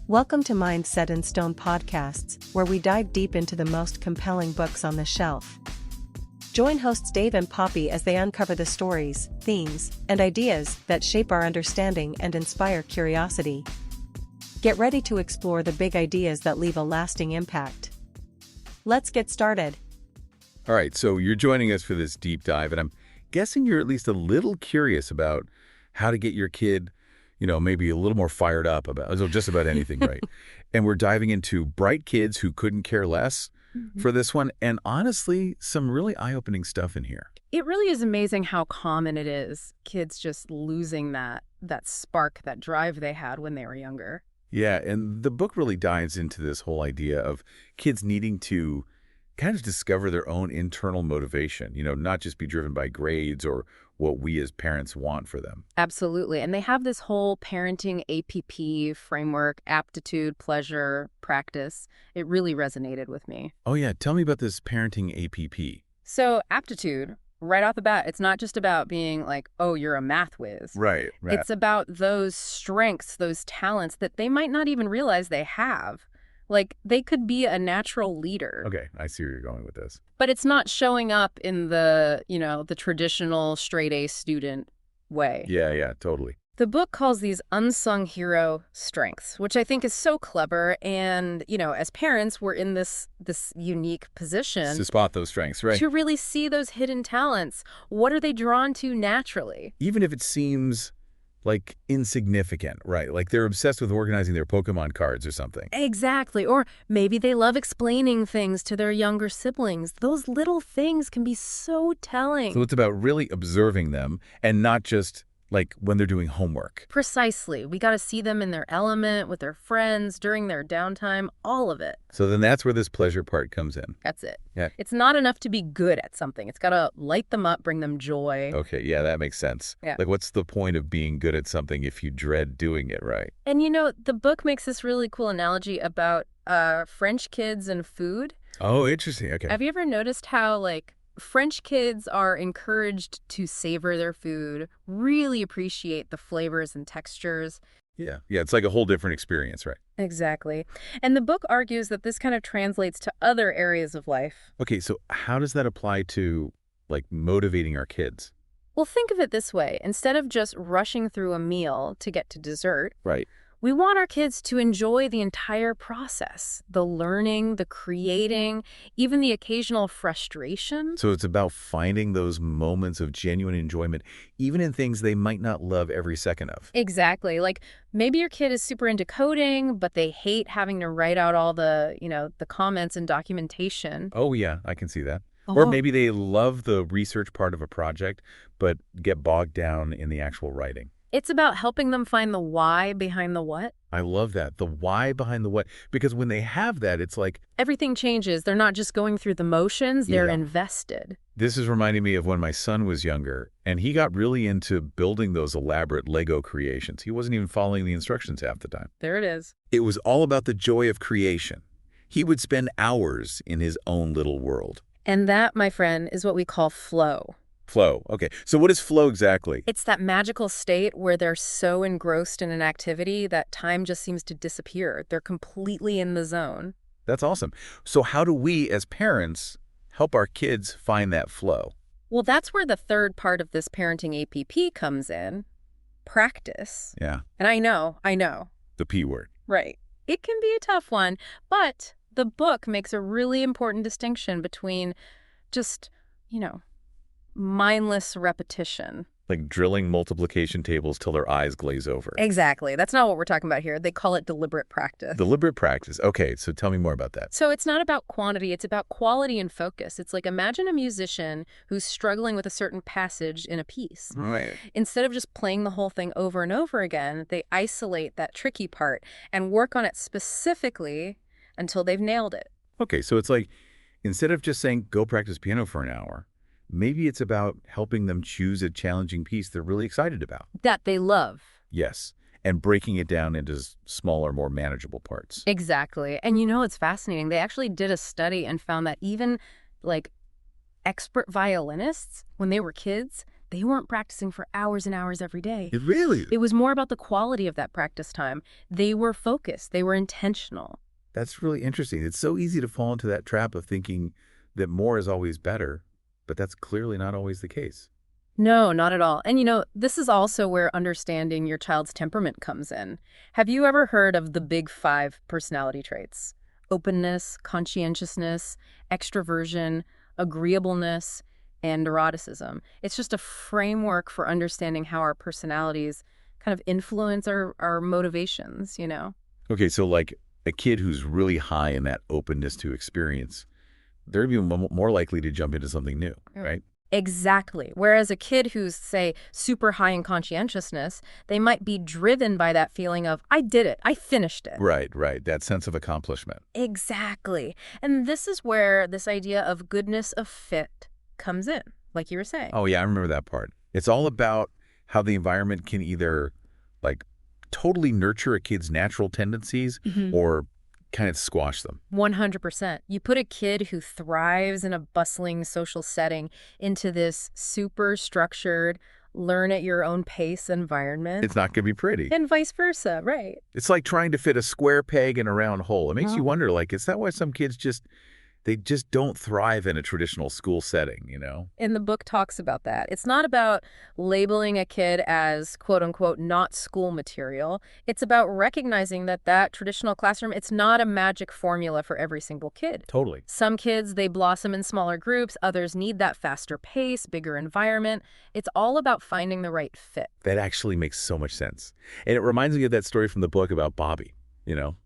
Welcome to Mind Set in Stone podcasts, where we dive deep into the most compelling books on the shelf. Join hosts Dave and Poppy as they uncover the stories, themes, and ideas that shape our understanding and inspire curiosity. Get ready to explore the big ideas that leave a lasting impact. Let's get started. All right, so you're joining us for this deep dive, and I'm guessing you're at least a little curious about how to get your kid, maybe a little more fired up about just about anything, right? And we're diving into bright kids who couldn't care less for this one, and honestly, some really eye-opening stuff in here. It really is amazing how common it is, kids just losing that spark, that drive they had when they were younger. Yeah, and the book really dives into this whole idea of kids needing to kind of discover their own internal motivation, not just be driven by grades or what we as parents want for them. Absolutely. And they have this whole parenting APP framework, aptitude, pleasure, practice. It really resonated with me. Oh yeah, tell me about this parenting APP. So aptitude, right off the bat, it's not just about being like, oh, you're a math whiz. Right. It's about those strengths, those talents that they might not even realize they have. Like, they could be a natural leader. Okay, I see where you're going with this. But it's not showing up in the traditional straight A student way. Yeah, totally. The book calls these unsung hero strengths, which I think is so clever. And, as parents, we're in this unique position To spot those strengths, right? to really see those hidden talents. What are they drawn to naturally? Even if it seems like insignificant, right? Like they're obsessed with organizing their Pokemon cards or something. Exactly. Or maybe they love explaining things to their younger siblings. Those little things can be so telling. So it's about really observing them and not just like when they're doing homework. Precisely. We got to see them in their element, with their friends, during their downtime, all of it. So then that's where this pleasure part comes in. That's it. Yeah. It's not enough to be good at something. It's got to light them up, bring them joy. Okay, yeah, that makes sense. Yeah. Like what's the point of being good at something if you dread doing it, right? And the book makes this really cool analogy about French kids and food. Oh, interesting. Okay. Have you ever noticed how, French kids are encouraged to savor their food, really appreciate the flavors and textures? Yeah, it's like a whole different experience, right? Exactly. And the book argues that this kind of translates to other areas of life. Okay, so how does that apply to motivating our kids? Well, think of it this way. Instead of just rushing through a meal to get to dessert, Right. we want our kids to enjoy the entire process, the learning, the creating, even the occasional frustration. So it's about finding those moments of genuine enjoyment, even in things they might not love every second of. Exactly. Like maybe your kid is super into coding, but they hate having to write out all the comments and documentation. Oh, yeah, I can see that. Or maybe they love the research part of a project, but get bogged down in the actual writing. It's about helping them find the why behind the what. I love that. The why behind the what. Because when they have that, it's like everything changes. They're not just going through the motions. They're Yeah. invested. This is reminding me of when my son was younger, and he got really into building those elaborate Lego creations. He wasn't even following the instructions half the time. There it is. It was all about the joy of creation. He would spend hours in his own little world. And that, my friend, is what we call flow. Flow. Okay. So what is flow exactly? It's that magical state where they're so engrossed in an activity that time just seems to disappear. They're completely in the zone. That's awesome. So how do we as parents help our kids find that flow? Well, that's where the third part of this parenting APP comes in. Practice. Yeah. And I know. The P word. Right. It can be a tough one, but the book makes a really important distinction between just, mindless repetition. Like drilling multiplication tables till their eyes glaze over. Exactly. That's not what we're talking about here. They call it deliberate practice. Deliberate practice. Okay, so tell me more about that. So it's not about quantity, it's about quality and focus. It's like imagine a musician who's struggling with a certain passage in a piece. Right. Instead of just playing the whole thing over and over again, they isolate that tricky part and work on it specifically until they've nailed it. Okay, so it's like instead of just saying go practice piano for an hour, maybe it's about helping them choose a challenging piece they're really excited about. That they love. Yes, and breaking it down into smaller, more manageable parts. Exactly. And it's fascinating. They actually did a study and found that even expert violinists, when they were kids, They weren't practicing for hours and hours every day. It really? It was more about the quality of that practice time. They were focused. They were intentional. That's really interesting. It's so easy to fall into that trap of thinking that more is always better, but that's clearly not always the case. No, not at all. And this is also where understanding your child's temperament comes in. Have you ever heard of the big 5 personality traits? Openness, conscientiousness, extroversion, agreeableness, and neuroticism. It's just a framework for understanding how our personalities kind of influence our motivations. Okay, so like a kid who's really high in that openness to experience, they're even more likely to jump into something new, right? Exactly. Whereas a kid who's, say, super high in conscientiousness, they might be driven by that feeling of, I did it, I finished it. Right. That sense of accomplishment. Exactly. And this is where this idea of goodness of fit comes in, like you were saying. Oh, yeah, I remember that part. It's all about how the environment can either, like, totally nurture a kid's natural tendencies or kind of squash them. 100%. You put a kid who thrives in a bustling social setting into this super structured, learn at your own pace environment. It's not going to be pretty. And vice versa, right? It's like trying to fit a square peg in a round hole. It makes you wonder, like, is that why some kids they just don't thrive in a traditional school setting? And the book talks about that. It's not about labeling a kid as, quote unquote, not school material. It's about recognizing that traditional classroom, it's not a magic formula for every single kid. Totally. Some kids, they blossom in smaller groups. Others need that faster pace, bigger environment. It's all about finding the right fit. That actually makes so much sense. And it reminds me of that story from the book about Bobby.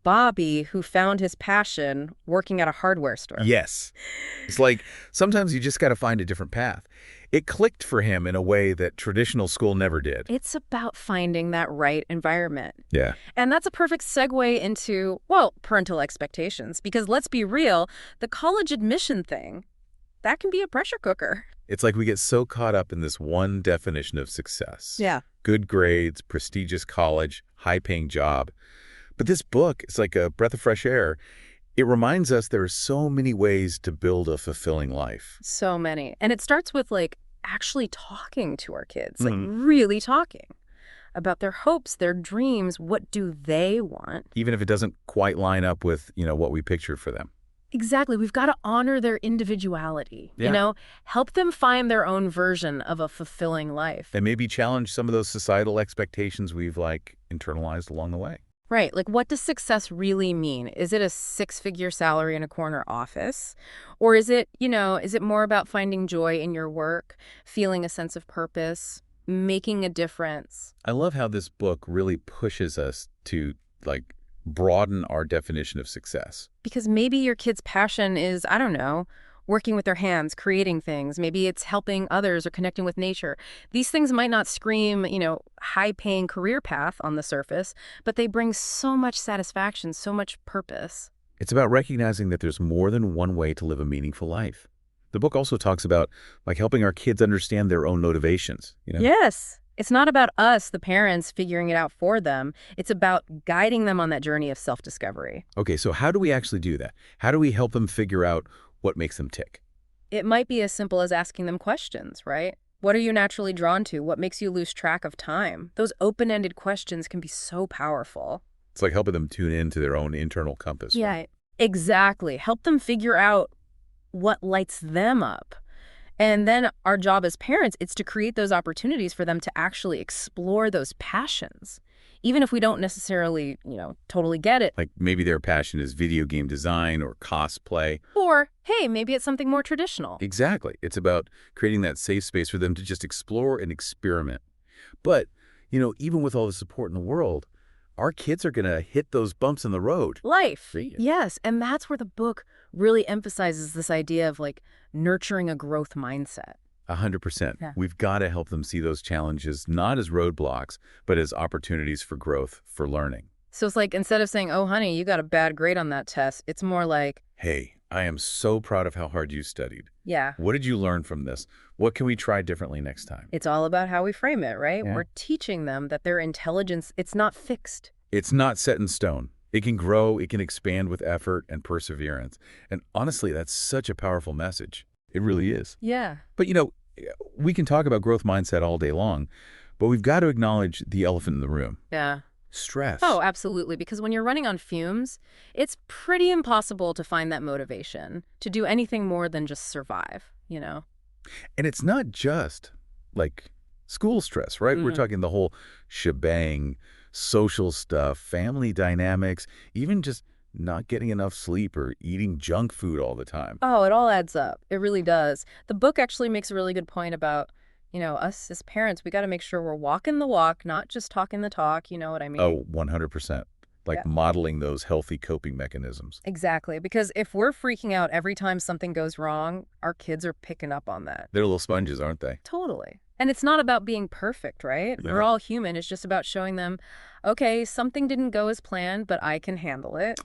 Bobby, who found his passion working at a hardware store. Yes. It's like sometimes you just got to find a different path. It clicked for him in a way that traditional school never did. It's about finding that right environment. Yeah. And that's a perfect segue into, well, parental expectations. Because let's be real, the college admission thing, that can be a pressure cooker. It's like we get so caught up in this one definition of success. Yeah. Good grades, prestigious college, high-paying job. But this book is like a breath of fresh air. It reminds us there are so many ways to build a fulfilling life. So many. And it starts with, like, actually talking to our kids, like really talking about their hopes, their dreams, what do they want? Even if it doesn't quite line up with, what we pictured for them. Exactly. We've got to honor their individuality, help them find their own version of a fulfilling life. And maybe challenge some of those societal expectations we've, internalized along the way. Right. Like, what does success really mean? Is it a 6-figure salary in a corner office? Or is it, is it more about finding joy in your work, feeling a sense of purpose, making a difference? I love how this book really pushes us to, broaden our definition of success. Because maybe your kid's passion is, I don't know, working with their hands, creating things. Maybe it's helping others or connecting with nature. These things might not scream, high-paying career path on the surface, but they bring so much satisfaction, so much purpose. It's about recognizing that there's more than one way to live a meaningful life. The book also talks about, helping our kids understand their own motivations. Yes. It's not about us, the parents, figuring it out for them. It's about guiding them on that journey of self-discovery. Okay, so how do we actually do that? How do we help them figure out what makes them tick? It might be as simple as asking them questions, right? What are you naturally drawn to? What makes you lose track of time? Those open-ended questions can be so powerful. It's like helping them tune into their own internal compass. Yeah, right? Exactly. Help them figure out what lights them up. And then our job as parents, it's to create those opportunities for them to actually explore those passions. Even if we don't necessarily, totally get it. Like maybe their passion is video game design or cosplay. Or, hey, maybe it's something more traditional. Exactly. It's about creating that safe space for them to just explore and experiment. But, even with all the support in the world, our kids are going to hit those bumps in the road. Life. Yes. And that's where the book really emphasizes this idea of nurturing a growth mindset. 100%. Yeah. We've got to help them see those challenges not as roadblocks, but as opportunities for growth, for learning. So it's like, instead of saying, oh, honey, you got a bad grade on that test, it's more like, hey, I am so proud of how hard you studied. Yeah. What did you learn from this? What can we try differently next time? It's all about how we frame it, right? Yeah. We're teaching them that their intelligence, it's not fixed. It's not set in stone. It can grow, it can expand with effort and perseverance. And honestly, that's such a powerful message. It really is. Yeah. But we can talk about growth mindset all day long, but we've got to acknowledge the elephant in the room. Yeah. Stress. Oh, absolutely. Because when you're running on fumes, it's pretty impossible to find that motivation to do anything more than just survive, you know? And it's not just like school stress, right? We're talking the whole shebang, social stuff, family dynamics, even just not getting enough sleep or eating junk food all the time. Oh, it all adds up. It really does. The book actually makes a really good point about, us as parents, we got to make sure we're walking the walk, not just talking the talk. You know what I mean? Oh, 100%. Like Yeah. modeling those healthy coping mechanisms. Exactly. Because if we're freaking out every time something goes wrong, our kids are picking up on that. They're little sponges, aren't they? Totally. And it's not about being perfect, right? Yeah. We're all human. It's just about showing them, okay, something didn't go as planned, but I can handle it.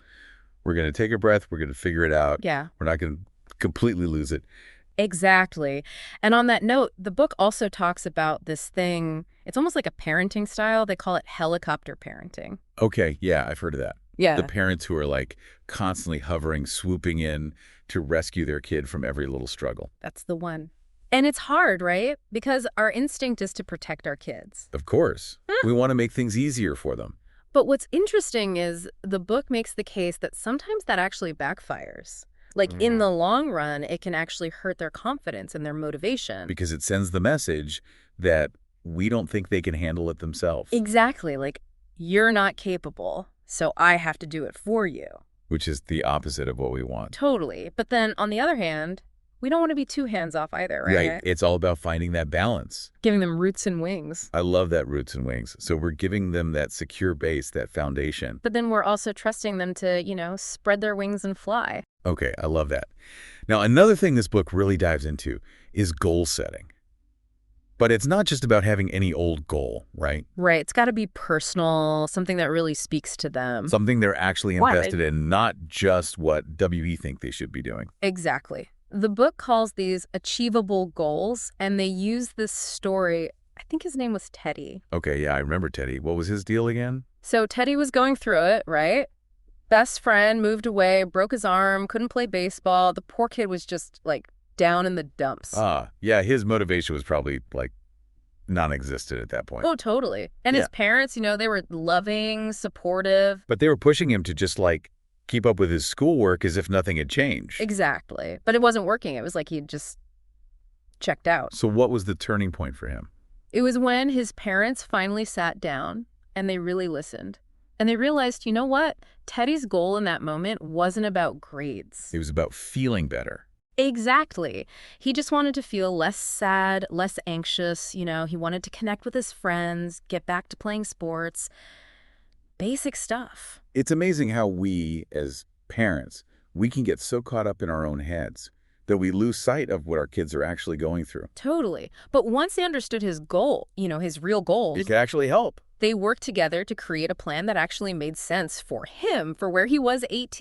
We're going to take a breath. We're going to figure it out. Yeah. We're not going to completely lose it. Exactly. And on that note, the book also talks about this thing. It's almost like a parenting style. They call it helicopter parenting. Okay, yeah, I've heard of that. Yeah. The parents who are like constantly hovering, swooping in to rescue their kid from every little struggle. That's the one. And it's hard, right? Because our instinct is to protect our kids. Of course. We want to make things easier for them. But what's interesting is the book makes the case that sometimes that actually backfires. Like, in the long run, it can actually hurt their confidence and their motivation. Because it sends the message that we don't think they can handle it themselves. Exactly. Like, you're not capable, so I have to do it for you. Which is the opposite of what we want. Totally. But then, on the other hand, we don't want to be too hands-off either, right? It's all about finding that balance. Giving them roots and wings. I love that roots and wings. So we're giving them that secure base, that foundation. But then we're also trusting them to, spread their wings and fly. Okay, I love that. Now, another thing this book really dives into is goal setting. But it's not just about having any old goal, right? Right. It's got to be personal, something that really speaks to them. Something they're actually invested in, not just what WE think they should be doing. Exactly. The book calls these achievable goals, and they use this story. I think his name was Teddy. Okay, yeah, I remember Teddy. What was his deal again? So Teddy was going through it, right? Best friend moved away, broke his arm, couldn't play baseball. The poor kid was just, down in the dumps. Yeah, his motivation was probably, non-existent at that point. Oh, totally. And his parents, they were loving, supportive. But they were pushing him to just, keep up with his schoolwork as if nothing had changed. Exactly. But it wasn't working. It was like he'd just checked out. So what was the turning point for him? It was when his parents finally sat down and they really listened. And they realized, you know what? Teddy's goal in that moment wasn't about grades. It was about feeling better. Exactly. He just wanted to feel less sad, less anxious. He wanted to connect with his friends, get back to playing sports. Basic stuff. It's amazing how we, as parents, we can get so caught up in our own heads that we lose sight of what our kids are actually going through. Totally. But once they understood his goal, his real goals, It can actually help. they worked together to create a plan that actually made sense for him, for where he was AT.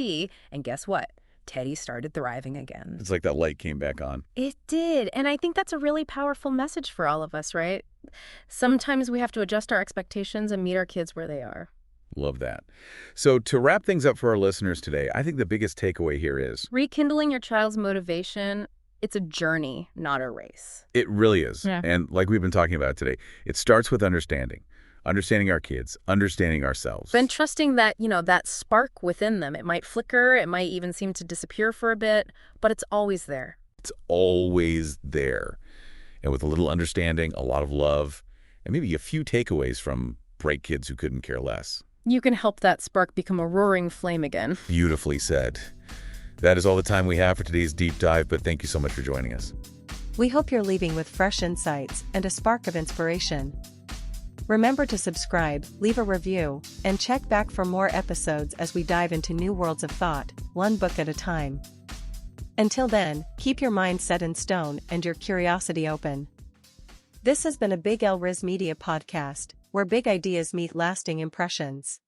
And guess what? Teddy started thriving again. It's like that light came back on. It did. And I think that's a really powerful message for all of us, right? Sometimes we have to adjust our expectations and meet our kids where they are. Love that. So to wrap things up for our listeners today, I think the biggest takeaway here is Rekindling your child's motivation, it's a journey, not a race. it really is. Yeah. And like we've been talking about today, it starts with understanding our kids, understanding ourselves. Then trusting that, that spark within them, it might flicker, it might even seem to disappear for a bit, but it's always there. It's always there. And with a little understanding, a lot of love, and maybe a few takeaways from bright kids who couldn't care less. You can help that spark become a roaring flame again. Beautifully said. That is all the time we have for today's deep dive, but thank you so much for joining us. We hope you're leaving with fresh insights and a spark of inspiration. Remember to subscribe, leave a review, and check back for more episodes as we dive into new worlds of thought, one book at a time. Until then, keep your mind set in stone and your curiosity open. This has been a Big L Riz Media podcast, where big ideas meet lasting impressions.